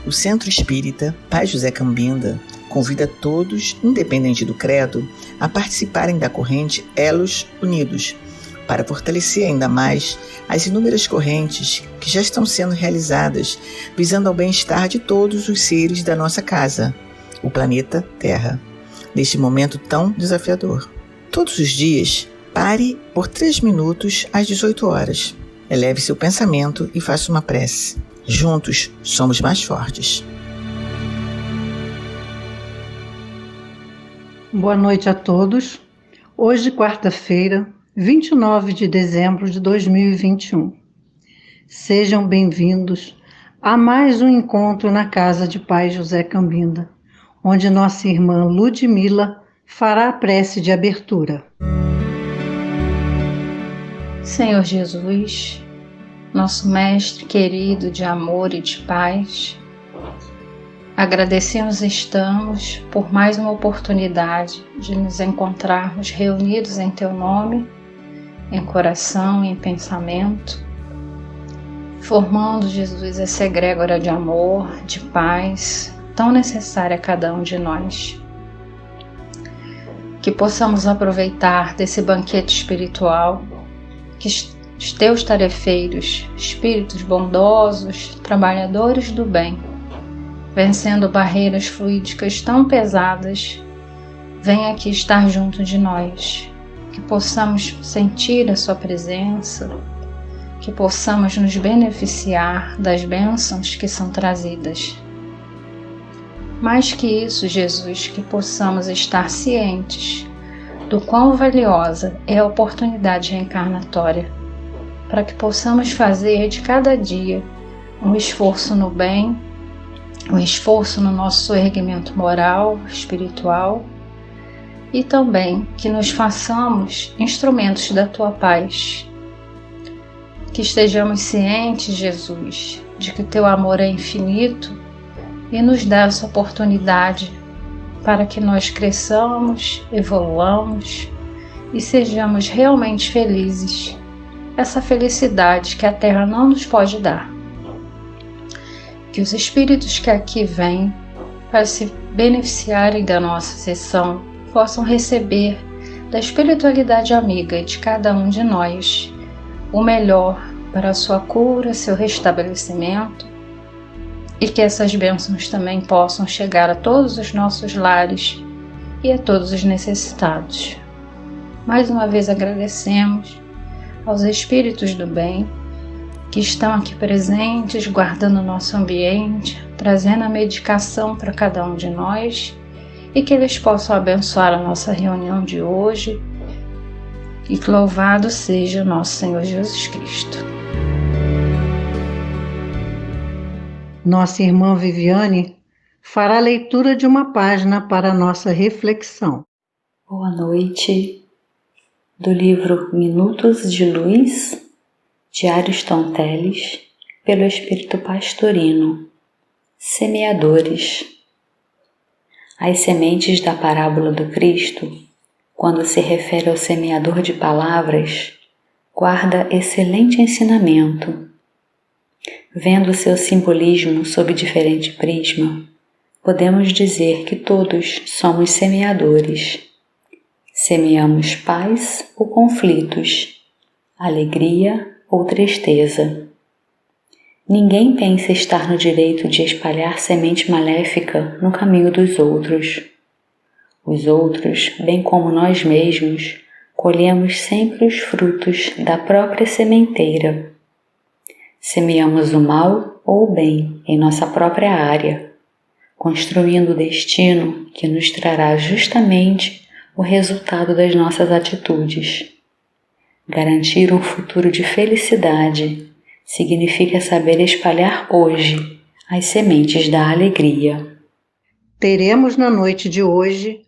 O Centro Espírita Pai José Cambinda convida todos, independente do credo, a participarem da corrente Elos Unidos, para fortalecer ainda mais as inúmeras correntes que já estão sendo realizadas, visando ao bem-estar de todos os seres da nossa casa, o planeta Terra, neste momento tão desafiador. Todos os dias, pare por 3 minutos às 18 horas. Eleve seu pensamento e faça uma prece. Juntos somos mais fortes. Boa noite a todos. Hoje, quarta-feira, 29 de dezembro de 2021. Sejam bem-vindos a mais um encontro na casa de Pai José Cambinda, onde nossa irmã Ludmila fará a prece de abertura. Senhor Jesus, nosso Mestre querido de amor e de paz, agradecemos estamos por mais uma oportunidade de nos encontrarmos reunidos em Teu nome, em coração e em pensamento, formando, Jesus, essa egrégora de amor, de paz, tão necessária a cada um de nós. Que possamos aproveitar desse banquete espiritual, que os Teus tarefeiros, espíritos bondosos, trabalhadores do bem, vencendo barreiras fluídicas tão pesadas, venha aqui estar junto de nós, que possamos sentir a Sua presença, que possamos nos beneficiar das bênçãos que são trazidas. Mais que isso, Jesus, que possamos estar cientes do quão valiosa é a oportunidade reencarnatória, para que possamos fazer de cada dia um esforço no bem, um esforço no nosso erguimento moral, espiritual, e também que nos façamos instrumentos da Tua paz. Que estejamos cientes, Jesus, de que o Teu amor é infinito e nos dá essa oportunidade para que nós cresçamos, evoluamos e sejamos realmente felizes. Essa felicidade que a Terra não nos pode dar. Que os espíritos que aqui vêm para se beneficiarem da nossa sessão possam receber da espiritualidade amiga de cada um de nós o melhor para a sua cura, seu restabelecimento, e que essas bênçãos também possam chegar a todos os nossos lares e a todos os necessitados. Mais uma vez agradecemos aos espíritos do bem que estão aqui presentes, guardando o nosso ambiente, trazendo a medicação para cada um de nós, e que eles possam abençoar a nossa reunião de hoje, e que louvado seja nosso Senhor Jesus Cristo. Nossa irmã Viviane fará a leitura de uma página para a nossa reflexão. Boa noite, do livro Minutos de Luz, de Ariston Teles, pelo Espírito Pastorino. Semeadores. As sementes da parábola do Cristo, quando se refere ao semeador de palavras, guarda excelente ensinamento. Vendo seu simbolismo sob diferente prisma, podemos dizer que todos somos semeadores. Semeamos paz ou conflitos, alegria ou tristeza. Ninguém pensa estar no direito de espalhar semente maléfica no caminho dos outros. Os outros, bem como nós mesmos, colhemos sempre os frutos da própria sementeira. Semeamos o mal ou o bem em nossa própria área, construindo o destino que nos trará justamente o resultado das nossas atitudes. Garantir um futuro de felicidade significa saber espalhar hoje as sementes da alegria. Teremos na noite de hoje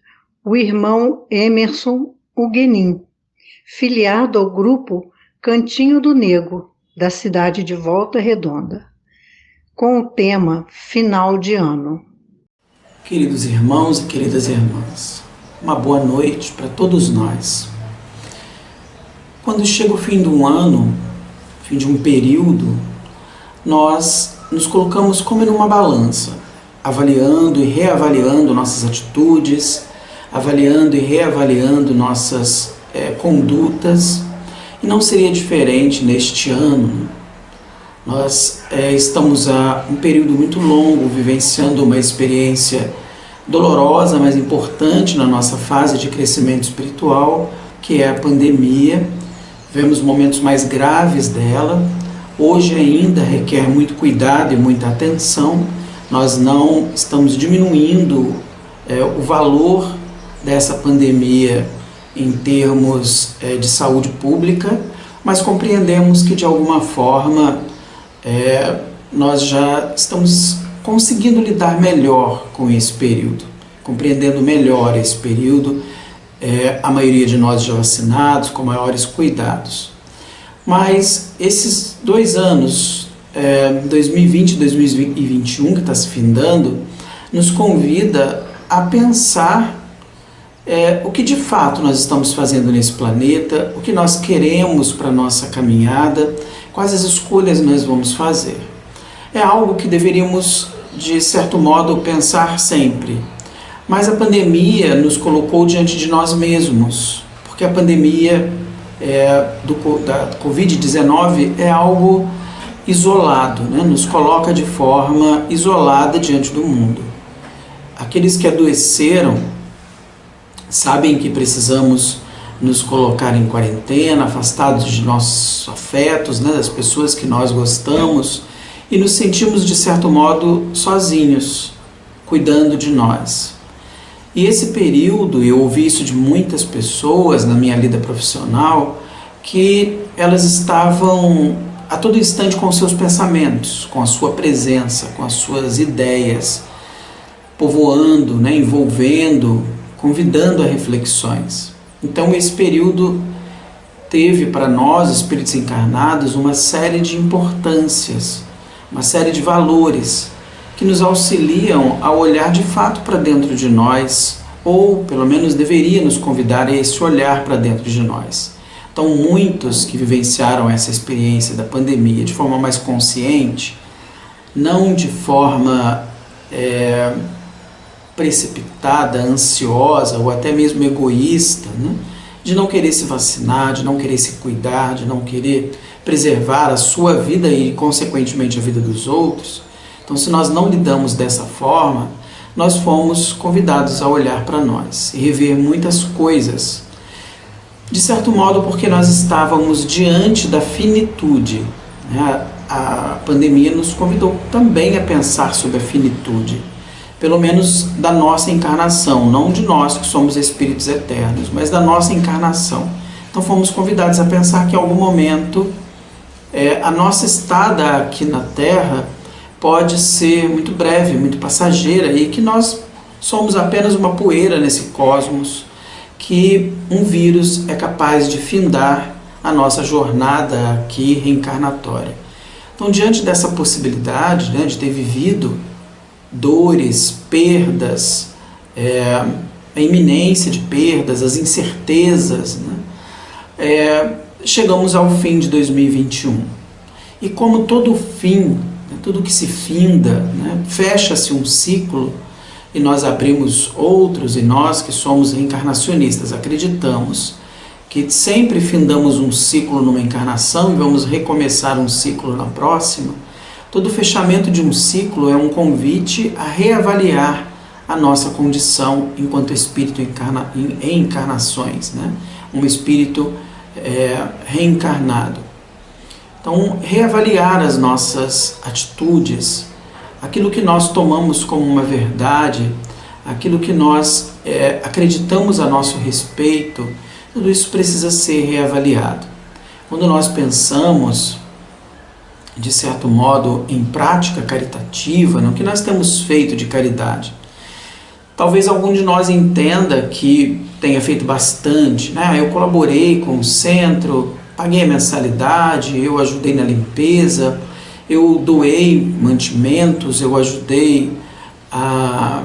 o irmão Emerson Huguenin, filiado ao grupo Cantinho do Nego, da cidade de Volta Redonda, com o tema Final de Ano. Queridos irmãos e queridas irmãs, uma boa noite para todos nós. Quando chega o fim de um ano, fim de um período, nós nos colocamos como numa balança, avaliando e reavaliando nossas atitudes, avaliando e reavaliando nossas condutas, e não seria diferente neste ano. Nós estamos há um período muito longo vivenciando uma experiência dolorosa, mas importante na nossa fase de crescimento espiritual, que é a pandemia. Vemos momentos mais graves dela. Hoje ainda requer muito cuidado e muita atenção. Nós não estamos diminuindo o valor dessa pandemia em termos de saúde pública, mas compreendemos que de alguma forma nós já estamos conseguindo lidar melhor com esse período, compreendendo melhor esse período, a maioria de nós já vacinados, com maiores cuidados. Mas esses 2 anos, 2020 e 2021, que está se findando, nos convida a pensar o que de fato nós estamos fazendo nesse planeta, o que nós queremos para a nossa caminhada, quais as escolhas nós vamos fazer. É algo que deveríamos, de certo modo, pensar sempre. Mas a pandemia nos colocou diante de nós mesmos, porque a pandemia da Covid-19 é algo isolado, né? Nos coloca de forma isolada diante do mundo. Aqueles que adoeceram sabem que precisamos nos colocar em quarentena, afastados de nossos afetos, né, das pessoas que nós gostamos, e nos sentimos, de certo modo, sozinhos, cuidando de nós. E esse período, eu ouvi isso de muitas pessoas na minha vida profissional, que elas estavam a todo instante com os seus pensamentos, com a sua presença, com as suas ideias, povoando, né, envolvendo, convidando a reflexões. Então esse período teve para nós, espíritos encarnados, uma série de importâncias, uma série de valores que nos auxiliam a olhar de fato para dentro de nós, ou pelo menos deveria nos convidar a esse olhar para dentro de nós. Então muitos que vivenciaram essa experiência da pandemia de forma mais consciente, não de forma precipitada, ansiosa ou até mesmo egoísta, né? De não querer se vacinar, de não querer se cuidar, de não querer preservar a sua vida e, consequentemente, a vida dos outros. Então, se nós não lidamos dessa forma, nós fomos convidados a olhar para nós e rever muitas coisas. De certo modo, porque nós estávamos diante da finitude, né? A pandemia nos convidou também a pensar sobre a finitude, pelo menos da nossa encarnação, não de nós que somos espíritos eternos, mas da nossa encarnação. Então fomos convidados a pensar que em algum momento a nossa estada aqui na Terra pode ser muito breve, muito passageira, e que nós somos apenas uma poeira nesse cosmos, que um vírus é capaz de findar a nossa jornada aqui reencarnatória. Então, diante dessa possibilidade, né, de ter vivido dores, perdas, a iminência de perdas, as incertezas, né? Chegamos ao fim de 2021. E como todo fim, né, tudo que se finda, né, fecha-se um ciclo e nós abrimos outros, e nós que somos reencarnacionistas acreditamos que sempre findamos um ciclo numa encarnação e vamos recomeçar um ciclo na próxima. Todo fechamento de um ciclo é um convite a reavaliar a nossa condição enquanto espírito em encarnações, né? Um espírito reencarnado. Então, reavaliar as nossas atitudes, aquilo que nós tomamos como uma verdade, aquilo que nós acreditamos a nosso respeito, tudo isso precisa ser reavaliado. Quando nós pensamos, de certo modo, em prática caritativa, no que nós temos feito de caridade, talvez algum de nós entenda que tenha feito bastante, né? Eu colaborei com o centro, paguei a mensalidade, eu ajudei na limpeza, eu doei mantimentos, eu ajudei a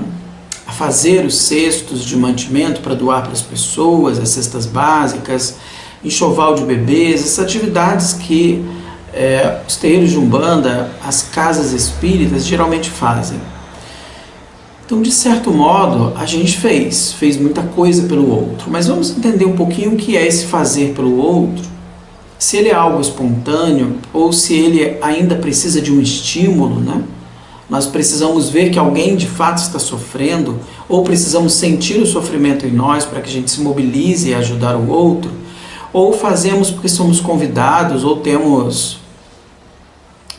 fazer os cestos de mantimento para doar para as pessoas, as cestas básicas, enxoval de bebês, essas atividades que os terreiros de Umbanda, as casas espíritas geralmente fazem. Então, de certo modo, a gente fez muita coisa pelo outro, mas vamos entender um pouquinho o que é esse fazer pelo outro, se ele é algo espontâneo ou se ele ainda precisa de um estímulo, né? Nós precisamos ver que alguém de fato está sofrendo, ou precisamos sentir o sofrimento em nós para que a gente se mobilize e ajudar o outro, ou fazemos porque somos convidados, ou temos,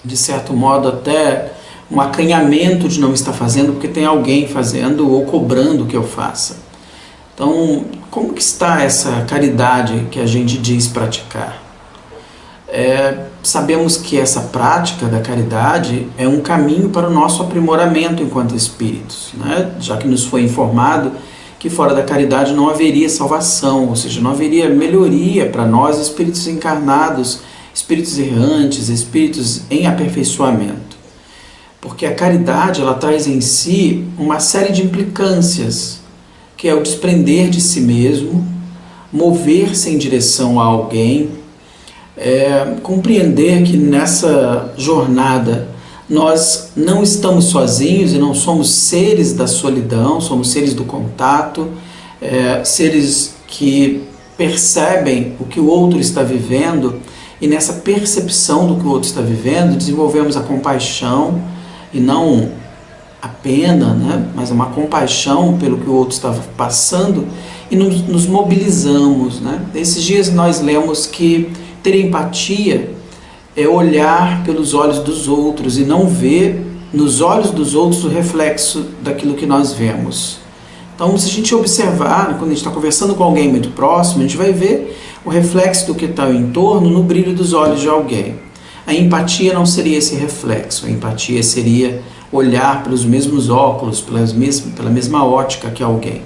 de certo modo, até um acanhamento de não estar fazendo porque tem alguém fazendo ou cobrando que eu faça. Então, como que está essa caridade que a gente diz praticar? Sabemos que essa prática da caridade é um caminho para o nosso aprimoramento enquanto espíritos, né? Já que nos foi informado que fora da caridade não haveria salvação, ou seja, não haveria melhoria para nós, espíritos encarnados, espíritos errantes, espíritos em aperfeiçoamento. Porque a caridade, ela traz em si uma série de implicâncias, que é o desprender de si mesmo, mover-se em direção a alguém, compreender que nessa jornada nós não estamos sozinhos e não somos seres da solidão, somos seres do contato, seres que percebem o que o outro está vivendo, e nessa percepção do que o outro está vivendo desenvolvemos a compaixão, e não a pena, né? Mas uma compaixão pelo que o outro estava passando, e nos mobilizamos, né? Esses dias nós lemos que ter empatia é olhar pelos olhos dos outros e não ver nos olhos dos outros o reflexo daquilo que nós vemos. Então, se a gente observar, quando a gente está conversando com alguém muito próximo, a gente vai ver o reflexo do que está ao entorno no brilho dos olhos de alguém. A empatia não seria esse reflexo, a empatia seria olhar pelos mesmos óculos, pela mesma ótica que alguém.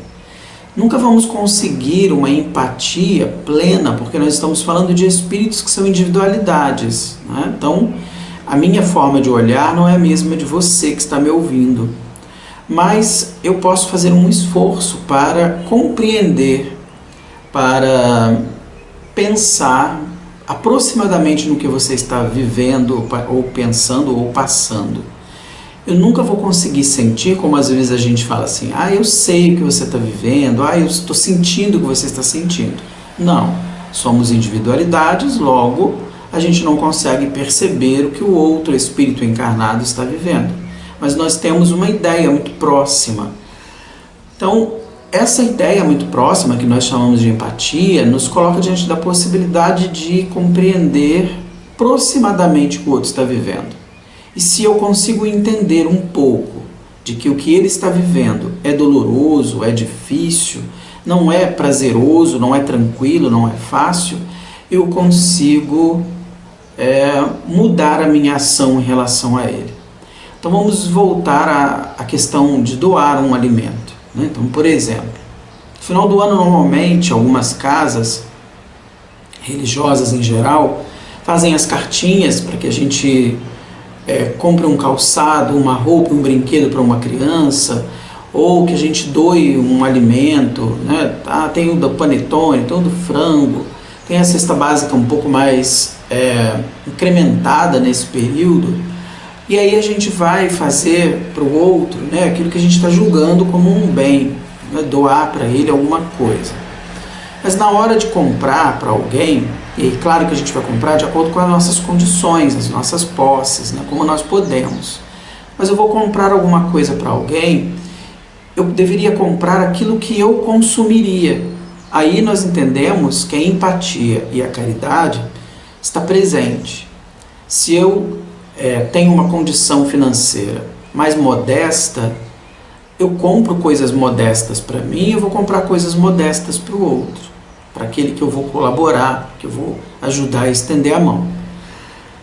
Nunca vamos conseguir uma empatia plena, porque nós estamos falando de espíritos que são individualidades, né? Então, a minha forma de olhar não é a mesma de você que está me ouvindo. Mas eu posso fazer um esforço para compreender, para pensar aproximadamente no que você está vivendo, ou pensando, ou passando. Eu nunca vou conseguir sentir, como às vezes a gente fala assim, eu sei o que você está vivendo, eu estou sentindo o que você está sentindo. Não, somos individualidades, logo a gente não consegue perceber o que o outro espírito encarnado está vivendo. Mas nós temos uma ideia muito próxima. Então, essa ideia muito próxima, que nós chamamos de empatia, nos coloca diante da possibilidade de compreender aproximadamente o que o outro está vivendo. E se eu consigo entender um pouco de que o que ele está vivendo é doloroso, é difícil, não é prazeroso, não é tranquilo, não é fácil, eu consigo mudar a minha ação em relação a ele. Então vamos voltar à questão de doar um alimento, né? Então, por exemplo, no final do ano, normalmente, algumas casas religiosas em geral fazem as cartinhas para que a gente compre um calçado, uma roupa, um brinquedo para uma criança, ou que a gente doe um alimento, né? Tem o do panetone, tem o do frango, tem a cesta básica um pouco mais incrementada nesse período, e aí a gente vai fazer para o outro, né, aquilo que a gente está julgando como um bem, né, doar para ele alguma coisa. Mas na hora de comprar para alguém, e aí claro que a gente vai comprar de acordo com as nossas condições, as nossas posses, né, como nós podemos. Mas eu vou comprar alguma coisa para alguém, eu deveria comprar aquilo que eu consumiria. Aí nós entendemos que a empatia e a caridade está presente. Se eu tenho uma condição financeira mais modesta, eu compro coisas modestas para mim, eu vou comprar coisas modestas para o outro, para aquele que eu vou colaborar, que eu vou ajudar a estender a mão.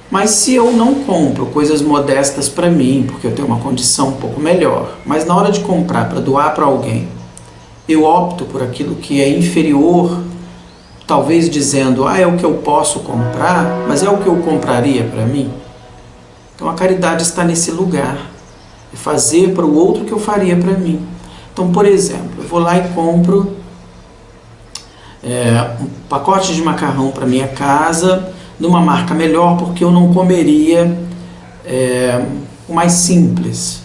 Mas se eu não compro coisas modestas para mim, porque eu tenho uma condição um pouco melhor, mas na hora de comprar para doar para alguém, eu opto por aquilo que é inferior, talvez dizendo, é o que eu posso comprar, mas é o que eu compraria para mim. Então a caridade está nesse lugar, é fazer para o outro o que eu faria para mim. Então, por exemplo, eu vou lá e compro um pacote de macarrão para minha casa, numa marca melhor porque eu não comeria o mais simples.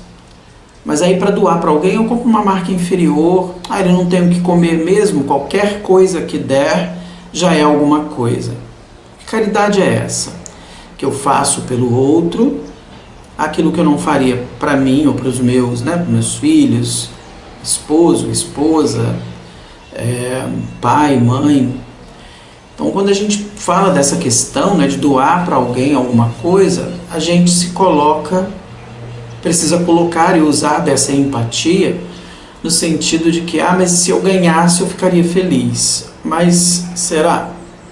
Mas aí para doar para alguém eu compro uma marca inferior, ele não tem o que comer mesmo, qualquer coisa que der já é alguma coisa. Que caridade é essa? Que eu faço pelo outro aquilo que eu não faria para mim ou para os meus, para meus filhos, esposo, esposa, pai, mãe. Então, quando a gente fala dessa questão, de doar para alguém alguma coisa, a gente se coloca, precisa colocar e usar dessa empatia no sentido de que, mas se eu ganhasse eu ficaria feliz. Mas será?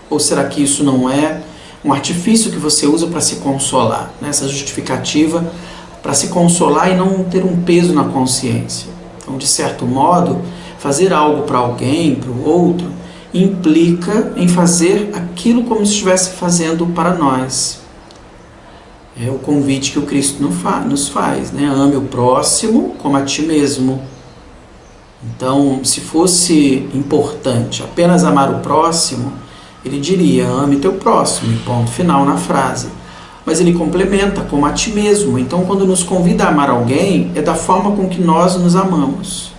Ou será que isso não é um artifício que você usa para se consolar? Essa justificativa para se consolar e não ter um peso na consciência. Então, de certo modo, fazer algo para alguém, para o outro, implica em fazer aquilo como se estivesse fazendo para nós. É o convite que o Cristo nos faz, Ame o próximo como a ti mesmo. Então, se fosse importante apenas amar o próximo, ele diria, ame teu próximo, e ponto final na frase. Mas ele complementa, como a ti mesmo. Então, quando nos convida a amar alguém, é da forma com que nós nos amamos.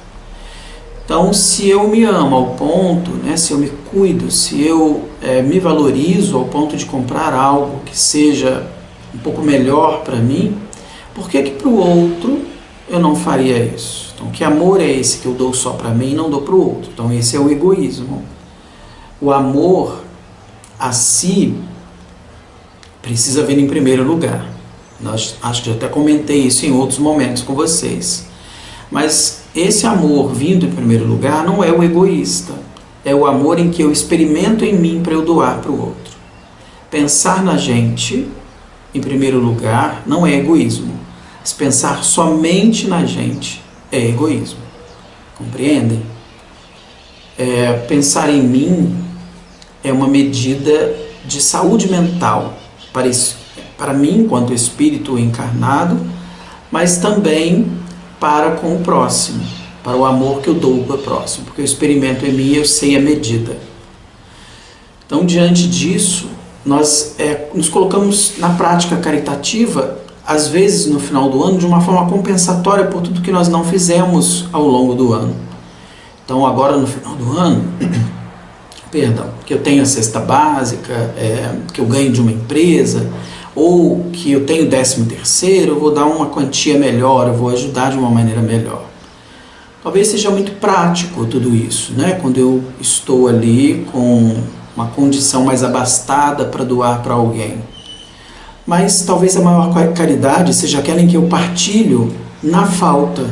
Então, se eu me amo ao ponto, se eu me cuido, se eu me valorizo ao ponto de comprar algo que seja um pouco melhor para mim, por que para o outro eu não faria isso? Então, que amor é esse que eu dou só para mim e não dou para o outro? Então, esse é o egoísmo. O amor a si precisa vir em primeiro lugar. Acho que já até comentei isso em outros momentos com vocês. Mas esse amor vindo em primeiro lugar não é o egoísta. É o amor em que eu experimento em mim para eu doar para o outro. Pensar na gente, em primeiro lugar, não é egoísmo. Mas pensar somente na gente é egoísmo. Compreendem? Pensar em mim é uma medida de saúde mental para mim, enquanto espírito encarnado, mas também para com o próximo, para o amor que eu dou para o próximo, porque eu experimento em mim e eu sei a medida. Então, diante disso, nós nos colocamos na prática caritativa, às vezes no final do ano, de uma forma compensatória por tudo que nós não fizemos ao longo do ano. Então, agora no final do ano, que eu tenho a cesta básica, que eu ganho de uma empresa, ou que eu tenho 13º, eu vou dar uma quantia melhor, eu vou ajudar de uma maneira melhor. Talvez seja muito prático tudo isso, quando eu estou ali com uma condição mais abastada para doar para alguém. Mas talvez a maior caridade seja aquela em que eu partilho na falta.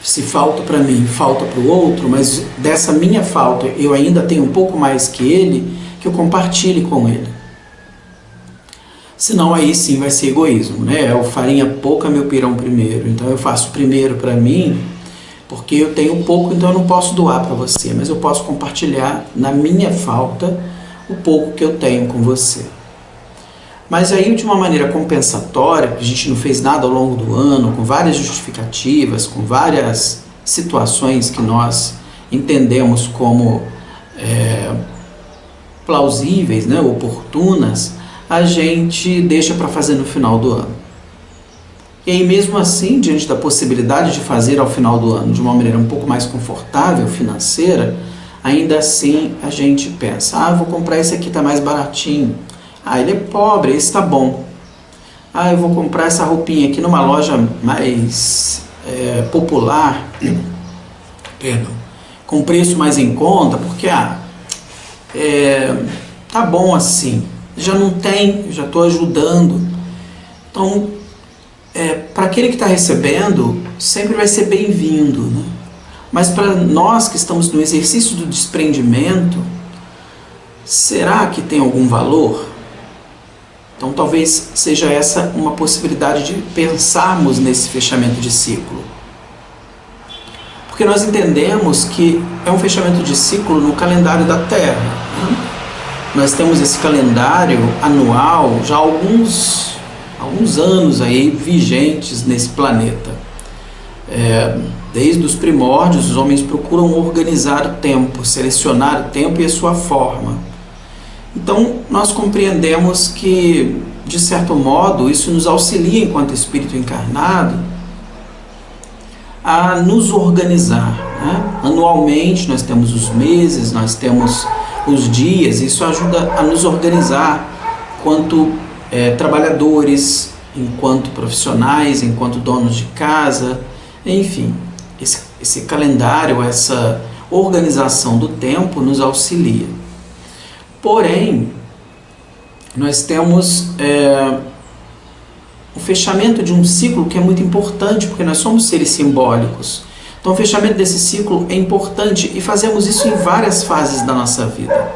Se falta para mim, falta para o outro, mas dessa minha falta eu ainda tenho um pouco mais que ele, que eu compartilhe com ele. Senão aí sim vai ser egoísmo, É o farinha pouca, meu pirão primeiro. Então eu faço primeiro para mim, porque eu tenho pouco, então eu não posso doar para você, mas eu posso compartilhar na minha falta o pouco que eu tenho com você. Mas aí, de uma maneira compensatória, que a gente não fez nada ao longo do ano, com várias justificativas, com várias situações que nós entendemos como plausíveis, oportunas, a gente deixa para fazer no final do ano. E aí, mesmo assim, diante da possibilidade de fazer ao final do ano de uma maneira um pouco mais confortável, financeira, ainda assim a gente pensa, vou comprar esse aqui, tá mais baratinho. Ele é pobre, esse tá bom. Eu vou comprar essa roupinha aqui numa loja mais popular, com preço mais em conta, porque tá bom assim. Já não tem, já estou ajudando. Então, para aquele que está recebendo, sempre vai ser bem-vindo, Mas para nós que estamos no exercício do desprendimento, será que tem algum valor? Então talvez seja essa uma possibilidade de pensarmos nesse fechamento de ciclo. Porque nós entendemos que é um fechamento de ciclo no calendário da Terra. Nós temos esse calendário anual já há alguns anos aí vigentes nesse planeta. Desde os primórdios, os homens procuram organizar o tempo, selecionar o tempo e a sua forma. Então, nós compreendemos que, de certo modo, isso nos auxilia, enquanto espírito encarnado, a nos organizar, né? Anualmente, nós temos os meses, nós temos os dias, isso ajuda a nos organizar enquanto trabalhadores, enquanto profissionais, enquanto donos de casa, enfim, esse calendário, essa organização do tempo nos auxilia. Porém, nós temos o fechamento de um ciclo que é muito importante, porque nós somos seres simbólicos. Então, o fechamento desse ciclo é importante e fazemos isso em várias fases da nossa vida.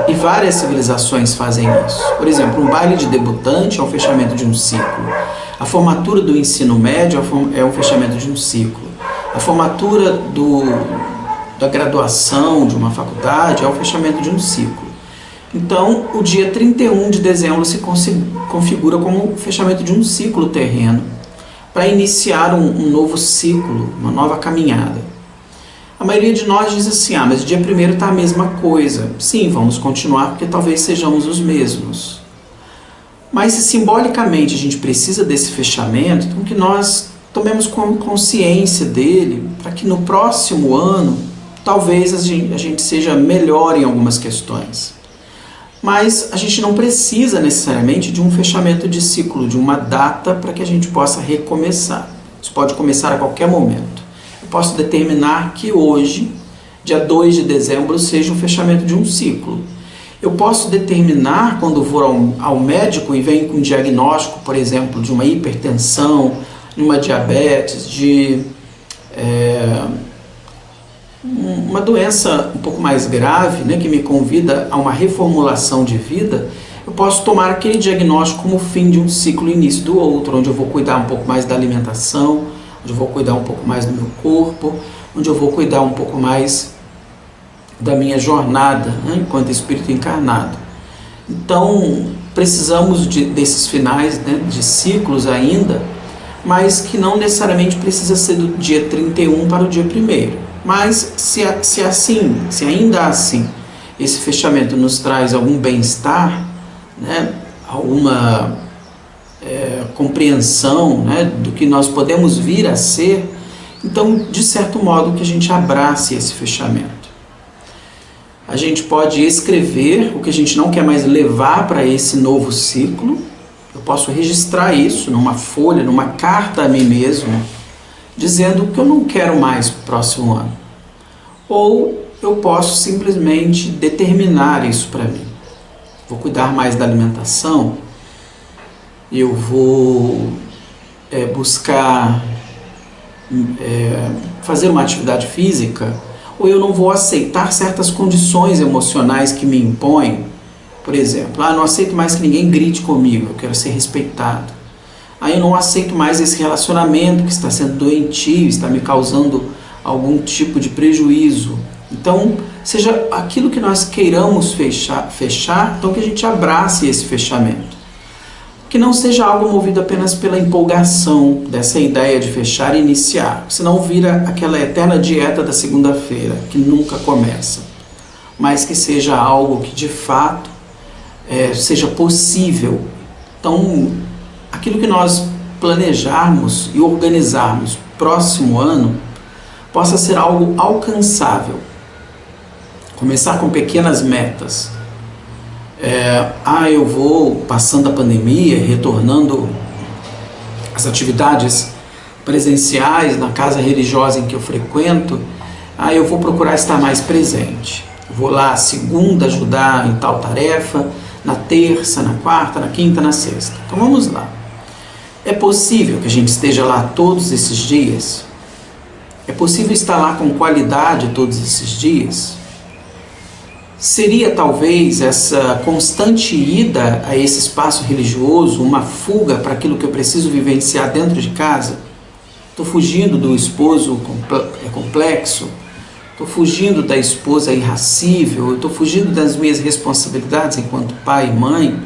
E várias civilizações fazem isso. Por exemplo, um baile de debutante é o fechamento de um ciclo. A formatura do ensino médio é o fechamento de um ciclo. A formatura da graduação de uma faculdade é o fechamento de um ciclo. Então, o dia 31 de dezembro se configura como o fechamento de um ciclo terreno, para iniciar um novo ciclo, uma nova caminhada. A maioria de nós diz assim, mas o dia 1º está a mesma coisa. Sim, vamos continuar, porque talvez sejamos os mesmos. Mas se simbolicamente a gente precisa desse fechamento, então que nós tomemos consciência dele, para que no próximo ano, talvez a gente seja melhor em algumas questões. Mas a gente não precisa necessariamente de um fechamento de ciclo, de uma data para que a gente possa recomeçar. Isso pode começar a qualquer momento. Eu posso determinar que hoje, dia 2 de dezembro, seja o fechamento de um ciclo. Eu posso determinar, quando vou ao médico e venho com um diagnóstico, por exemplo, de uma hipertensão, de uma diabetes, de uma doença um pouco mais grave, né, que me convida a uma reformulação de vida, eu posso tomar aquele diagnóstico como fim de um ciclo e início do outro, onde eu vou cuidar um pouco mais da alimentação, onde eu vou cuidar um pouco mais do meu corpo, onde eu vou cuidar um pouco mais da minha jornada, né, enquanto espírito encarnado. Então, precisamos desses finais, né, de ciclos ainda, mas que não necessariamente precisa ser do dia 31 para o dia 1º. Mas se ainda assim esse fechamento nos traz algum bem-estar, né, alguma compreensão, né, do que nós podemos vir a ser, então, de certo modo, que a gente abrace esse fechamento. A gente pode escrever o que a gente não quer mais levar para esse novo ciclo. Eu posso registrar isso numa folha, numa carta a mim mesmo, dizendo que eu não quero mais para o próximo ano. Ou eu posso simplesmente determinar isso para mim. Vou cuidar mais da alimentação, eu vou buscar fazer uma atividade física, ou eu não vou aceitar certas condições emocionais que me impõem. Por exemplo, eu não aceito mais que ninguém grite comigo, eu quero ser respeitado. Eu não aceito mais esse relacionamento que está sendo doentio, está me causando algum tipo de prejuízo. Então, seja aquilo que nós queiramos fechar, então que a gente abrace esse fechamento. Que não seja algo movido apenas pela empolgação dessa ideia de fechar e iniciar, senão vira aquela eterna dieta da segunda-feira, que nunca começa. Mas que seja algo que de fato seja possível. Então, aquilo que nós planejarmos e organizarmos próximo ano possa ser algo alcançável. Começar com pequenas metas. Eu vou passando a pandemia, retornando às atividades presenciais na casa religiosa em que eu frequento, eu vou procurar estar mais presente. Vou lá segunda ajudar em tal tarefa, na terça, na quarta, na quinta, na sexta. Então vamos lá. É possível que a gente esteja lá todos esses dias? É possível estar lá com qualidade todos esses dias? Seria talvez essa constante ida a esse espaço religioso uma fuga para aquilo que eu preciso vivenciar dentro de casa? Estou fugindo do esposo complexo? Estou fugindo da esposa irracível? Estou fugindo das minhas responsabilidades enquanto pai e mãe?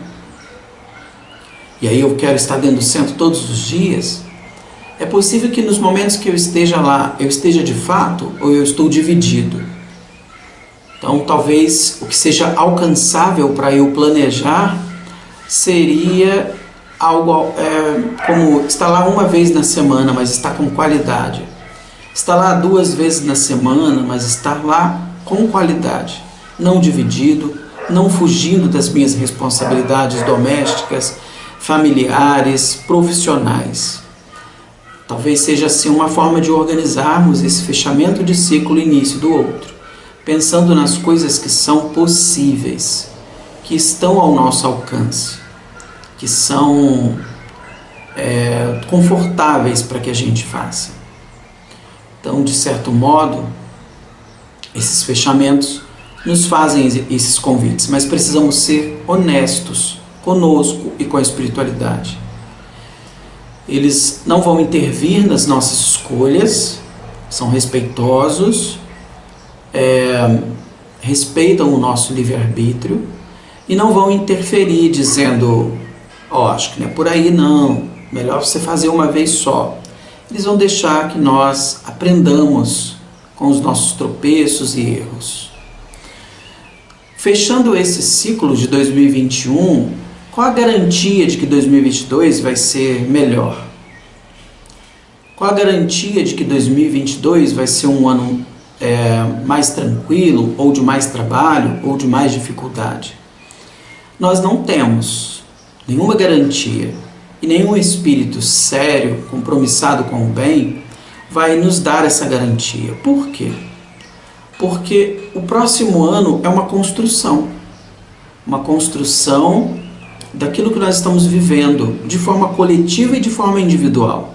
E aí eu quero estar dentro do centro todos os dias? É possível que nos momentos que eu esteja lá, eu esteja de fato ou eu estou dividido? Então, talvez o que seja alcançável para eu planejar seria algo como estar lá uma vez na semana, mas estar com qualidade. Estar lá 2 vezes na semana, mas estar lá com qualidade. Não dividido, não fugindo das minhas responsabilidades domésticas, familiares, profissionais. Talvez seja assim uma forma de organizarmos esse fechamento de ciclo e início do outro, pensando nas coisas que são possíveis, que estão ao nosso alcance, que são confortáveis para que a gente faça. Então, de certo modo, esses fechamentos nos fazem esses convites, mas precisamos ser honestos conosco e com a espiritualidade. Eles não vão intervir nas nossas escolhas, são respeitosos, respeitam o nosso livre-arbítrio e não vão interferir dizendo, acho que não é por aí não, melhor você fazer uma vez só. Eles vão deixar que nós aprendamos com os nossos tropeços e erros. Fechando esse ciclo de 2021, qual a garantia de que 2022 vai ser melhor? Qual a garantia de que 2022 vai ser um ano mais tranquilo, ou de mais trabalho, ou de mais dificuldade? Nós não temos nenhuma garantia, e nenhum espírito sério, compromissado com o bem, vai nos dar essa garantia. Por quê? Porque o próximo ano é uma construção daquilo que nós estamos vivendo, de forma coletiva e de forma individual.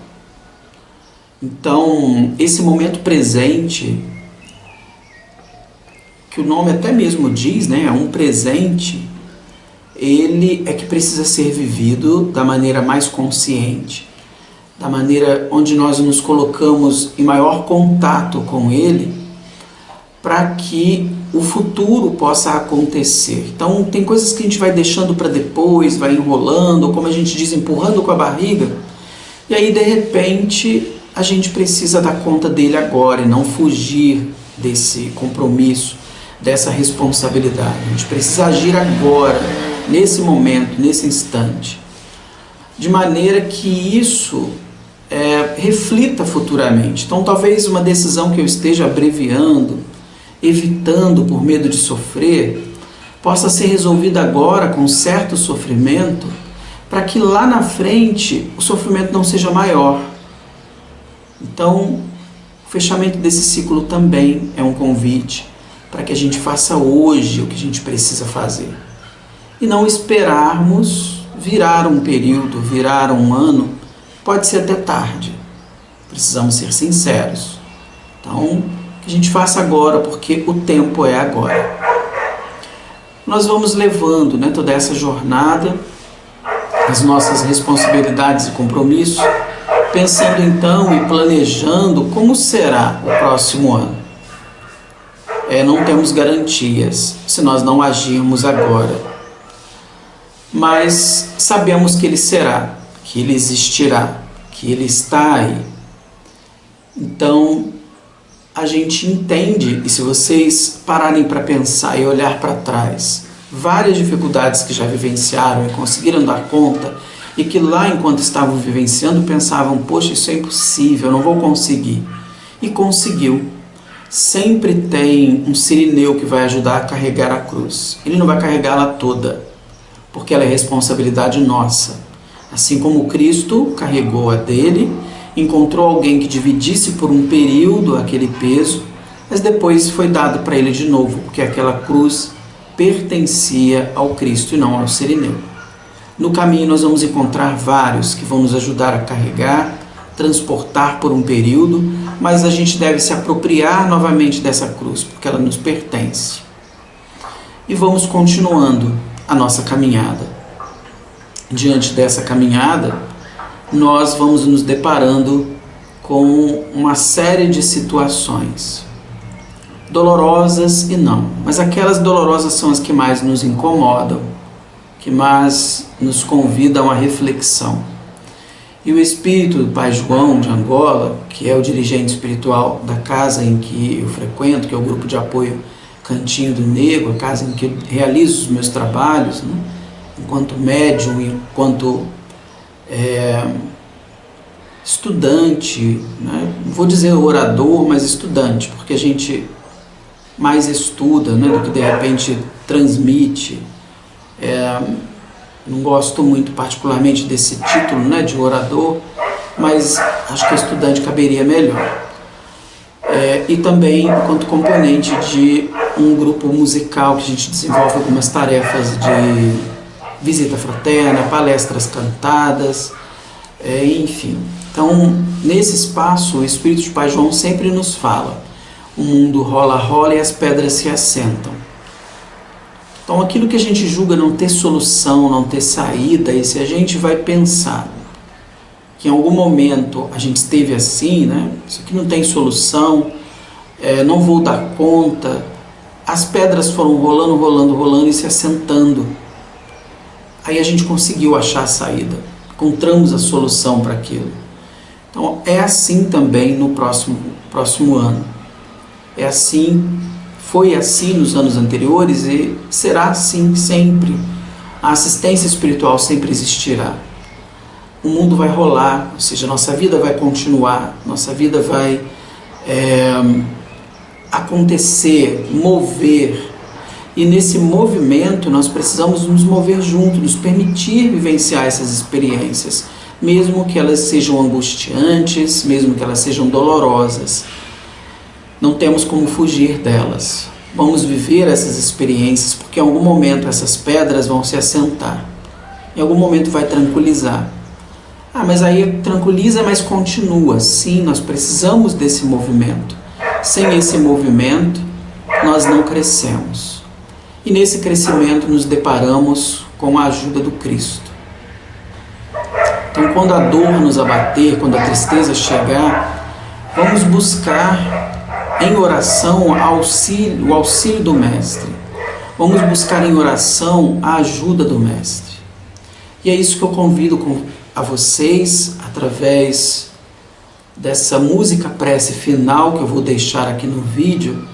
Então, esse momento presente, que o nome até mesmo diz, né, é um presente, ele é que precisa ser vivido da maneira mais consciente, da maneira onde nós nos colocamos em maior contato com ele, para que o futuro possa acontecer. Então, tem coisas que a gente vai deixando para depois, vai enrolando, ou como a gente diz, empurrando com a barriga, e aí, de repente, a gente precisa dar conta dele agora e não fugir desse compromisso, dessa responsabilidade. A gente precisa agir agora, nesse momento, nesse instante, de maneira que isso reflita futuramente. Então, talvez uma decisão que eu esteja abreviando, evitando por medo de sofrer, possa ser resolvida agora com certo sofrimento, para que lá na frente o sofrimento não seja maior. Então, o fechamento desse ciclo também é um convite para que a gente faça hoje o que a gente precisa fazer. E não esperarmos virar um período, virar um ano, pode ser até tarde. Precisamos ser sinceros. Então, que a gente faça agora, porque o tempo é agora. Nós vamos levando, né, toda essa jornada, as nossas responsabilidades e compromissos, pensando então e planejando como será o próximo ano. Não temos garantias se nós não agirmos agora, mas sabemos que ele será, que ele existirá, que ele está aí. Então, a gente entende, e se vocês pararem para pensar e olhar para trás, várias dificuldades que já vivenciaram e conseguiram dar conta, e que lá enquanto estavam vivenciando pensavam, poxa, isso é impossível, eu não vou conseguir. E conseguiu. Sempre tem um sirineu que vai ajudar a carregar a cruz. Ele não vai carregá-la toda, porque ela é responsabilidade nossa. Assim como Cristo carregou a dele, encontrou alguém que dividisse por um período aquele peso, mas depois foi dado para ele de novo, porque aquela cruz pertencia ao Cristo e não ao sirineu. No caminho nós vamos encontrar vários que vão nos ajudar a carregar, transportar por um período, mas a gente deve se apropriar novamente dessa cruz, porque ela nos pertence. E vamos continuando a nossa caminhada. Diante dessa caminhada, nós vamos nos deparando com uma série de situações, dolorosas e não, mas aquelas dolorosas são as que mais nos incomodam, que mais nos convidam à reflexão. E o espírito do Pai João de Angola, que é o dirigente espiritual da casa em que eu frequento, que é o grupo de apoio Cantinho do Negro, a casa em que eu realizo os meus trabalhos, né? Enquanto médium, enquanto estudante, né? Não vou dizer orador, mas estudante, porque a gente mais estuda, né, do que de repente transmite. Não gosto muito particularmente desse título, né, de orador, mas acho que estudante caberia melhor. E também enquanto componente de um grupo musical que a gente desenvolve algumas tarefas de visita fraterna, palestras cantadas, enfim. Então, nesse espaço, o Espírito de Pai João sempre nos fala: o mundo rola e as pedras se assentam. Então, aquilo que a gente julga não ter solução, não ter saída, e se a gente vai pensar que em algum momento a gente esteve assim, né? Isso aqui não tem solução, não vou dar conta. As pedras foram rolando e se assentando. Aí a gente conseguiu achar a saída, encontramos a solução para aquilo. Então é assim também no próximo ano. É assim, foi assim nos anos anteriores e será assim sempre. A assistência espiritual sempre existirá. O mundo vai rolar, ou seja, nossa vida vai continuar, nossa vida vai acontecer, mover. E nesse movimento nós precisamos nos mover juntos, nos permitir vivenciar essas experiências, mesmo que elas sejam angustiantes, mesmo que elas sejam dolorosas. Não temos como fugir delas. Vamos viver essas experiências, porque em algum momento essas pedras vão se assentar. Em algum momento vai tranquilizar. Mas aí tranquiliza, mas continua. Sim, nós precisamos desse movimento. Sem esse movimento, nós não crescemos. E nesse crescimento nos deparamos com a ajuda do Cristo. Então, quando a dor nos abater, quando a tristeza chegar, vamos buscar em oração o auxílio do Mestre. Vamos buscar em oração a ajuda do Mestre. E é isso que eu convido a vocês, através dessa música prece final que eu vou deixar aqui no vídeo,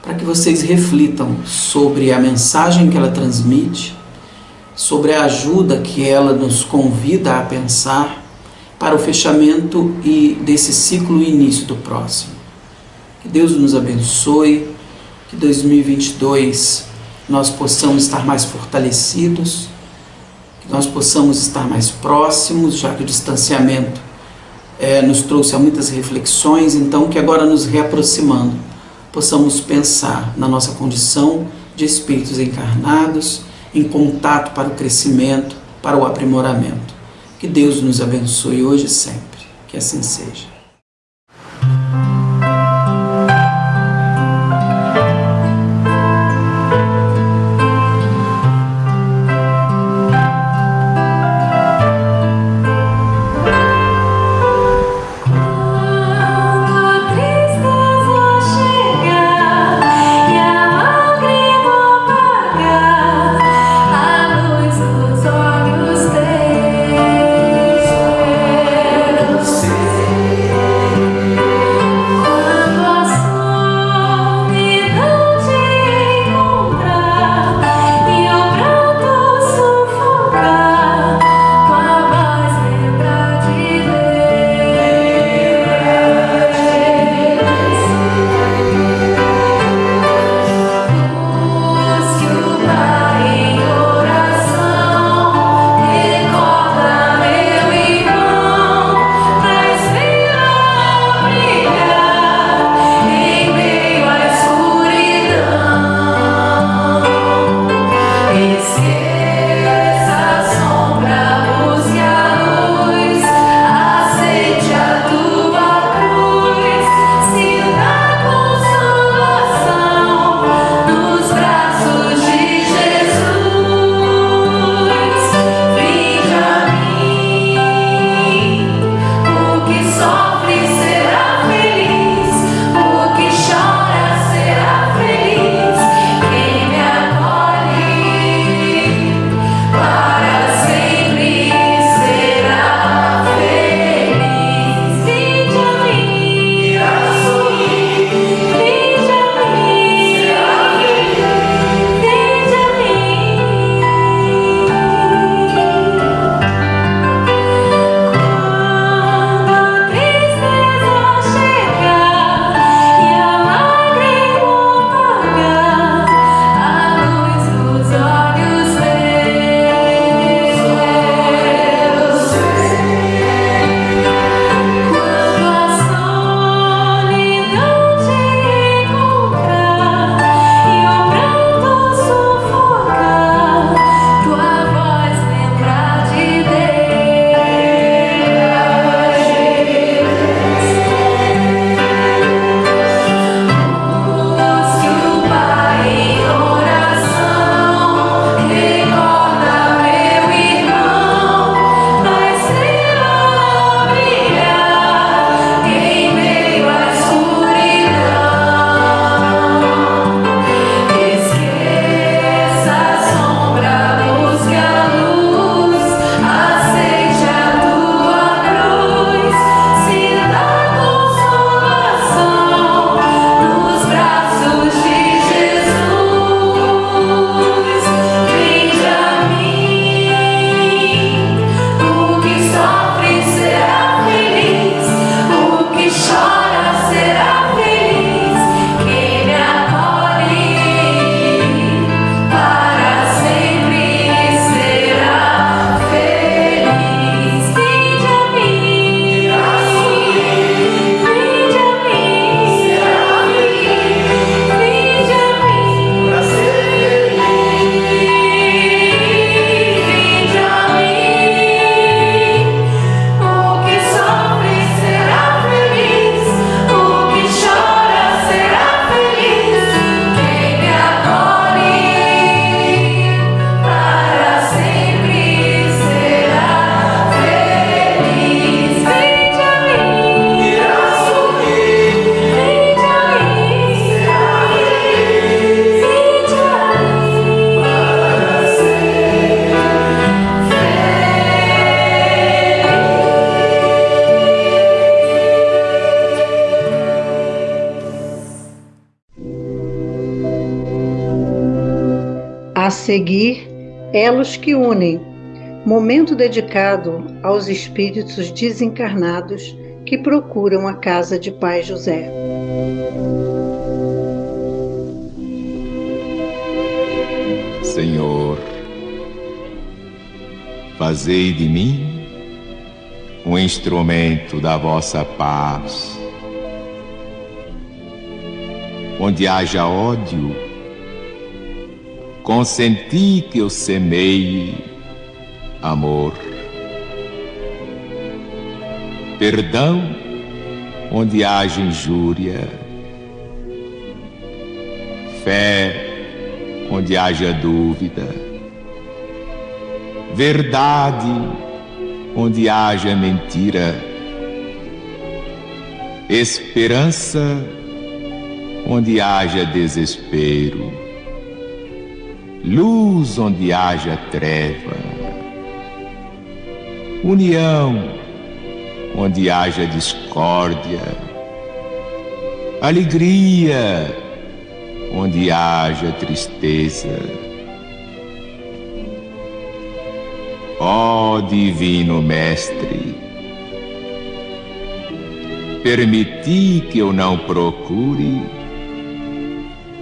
para que vocês reflitam sobre a mensagem que ela transmite, sobre a ajuda que ela nos convida a pensar para o fechamento desse ciclo e início do próximo. Que Deus nos abençoe, que 2022 nós possamos estar mais fortalecidos, que nós possamos estar mais próximos, já que o distanciamento nos trouxe a muitas reflexões, então que agora nos reaproximando, possamos pensar na nossa condição de espíritos encarnados, em contato para o crescimento, para o aprimoramento. Que Deus nos abençoe hoje e sempre. Que assim seja. seguir, Elos que unem, momento dedicado aos espíritos desencarnados que procuram a casa de Pai José. Senhor, fazei de mim um instrumento da vossa paz. Onde haja ódio, consenti que eu semeie amor. Perdão, onde haja injúria. Fé, onde haja dúvida. Verdade, onde haja mentira. Esperança, onde haja desespero. Luz, onde haja treva. União, onde haja discórdia. Alegria, onde haja tristeza. Ó Divino Mestre, permiti que eu não procure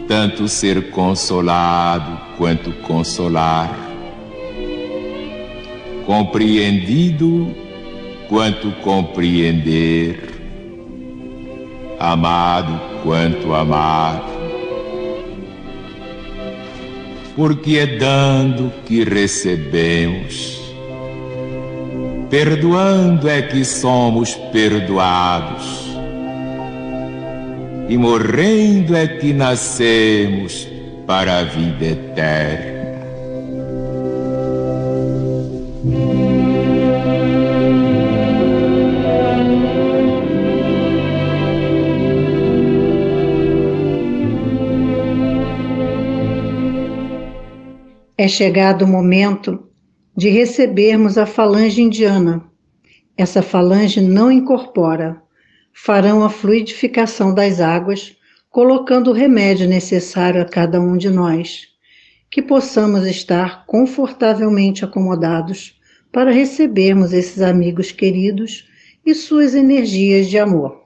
tanto ser consolado quanto consolar, compreendido quanto compreender, amado quanto amar. Porque é dando que recebemos, perdoando é que somos perdoados, e morrendo é que nascemos para a vida eterna. É chegado o momento de recebermos a falange indiana. Essa falange não incorpora. Farão a fluidificação das águas, colocando o remédio necessário a cada um de nós, que possamos estar confortavelmente acomodados para recebermos esses amigos queridos e suas energias de amor.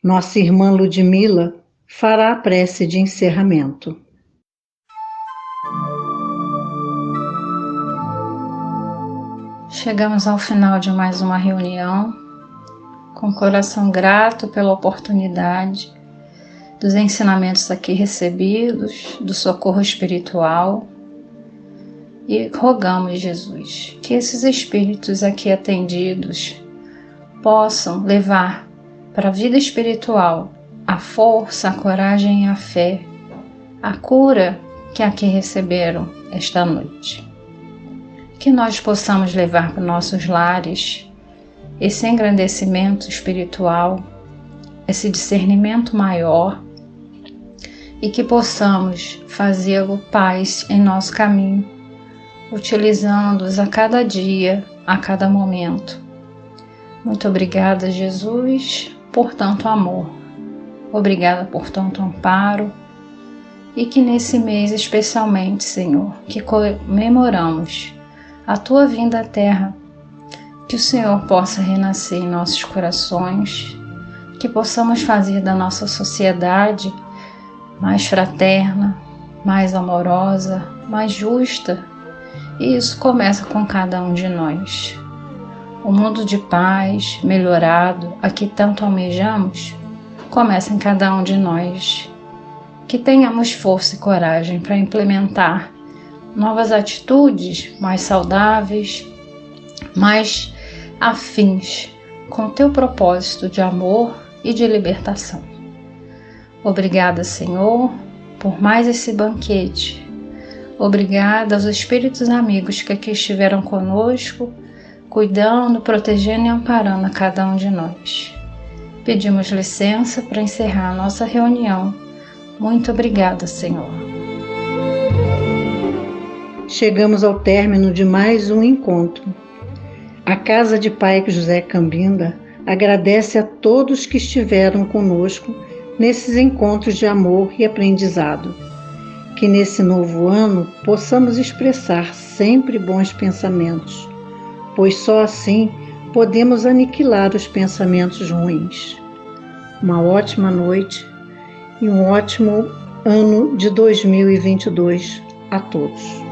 Nossa irmã Ludmila fará a prece de encerramento. Chegamos ao final de mais uma reunião, com o coração grato pela oportunidade, dos ensinamentos aqui recebidos, do socorro espiritual, e rogamos, Jesus, que esses espíritos aqui atendidos possam levar para a vida espiritual a força, a coragem e a fé, a cura que aqui receberam esta noite. Que nós possamos levar para nossos lares esse engrandecimento espiritual, esse discernimento maior, e que possamos fazê-lo paz em nosso caminho, utilizando-os a cada dia, a cada momento. Muito obrigada, Jesus, por tanto amor. Obrigada por tanto amparo. E que nesse mês especialmente, Senhor, que comemoramos a Tua vinda à Terra, que o Senhor possa renascer em nossos corações, que possamos fazer da nossa sociedade mais fraterna, mais amorosa, mais justa. E isso começa com cada um de nós. O mundo de paz, melhorado, a que tanto almejamos, começa em cada um de nós. Que tenhamos força e coragem para implementar novas atitudes mais saudáveis, mais afins com Teu propósito de amor e de libertação. Obrigada, Senhor, por mais esse banquete. Obrigada aos espíritos amigos que aqui estiveram conosco, cuidando, protegendo e amparando a cada um de nós. Pedimos licença para encerrar a nossa reunião. Muito obrigada, Senhor. Chegamos ao término de mais um encontro. A Casa de Pai José Cambinda agradece a todos que estiveram conosco nesses encontros de amor e aprendizado. Que nesse novo ano possamos expressar sempre bons pensamentos, pois só assim podemos aniquilar os pensamentos ruins. Uma ótima noite e um ótimo ano de 2022 a todos.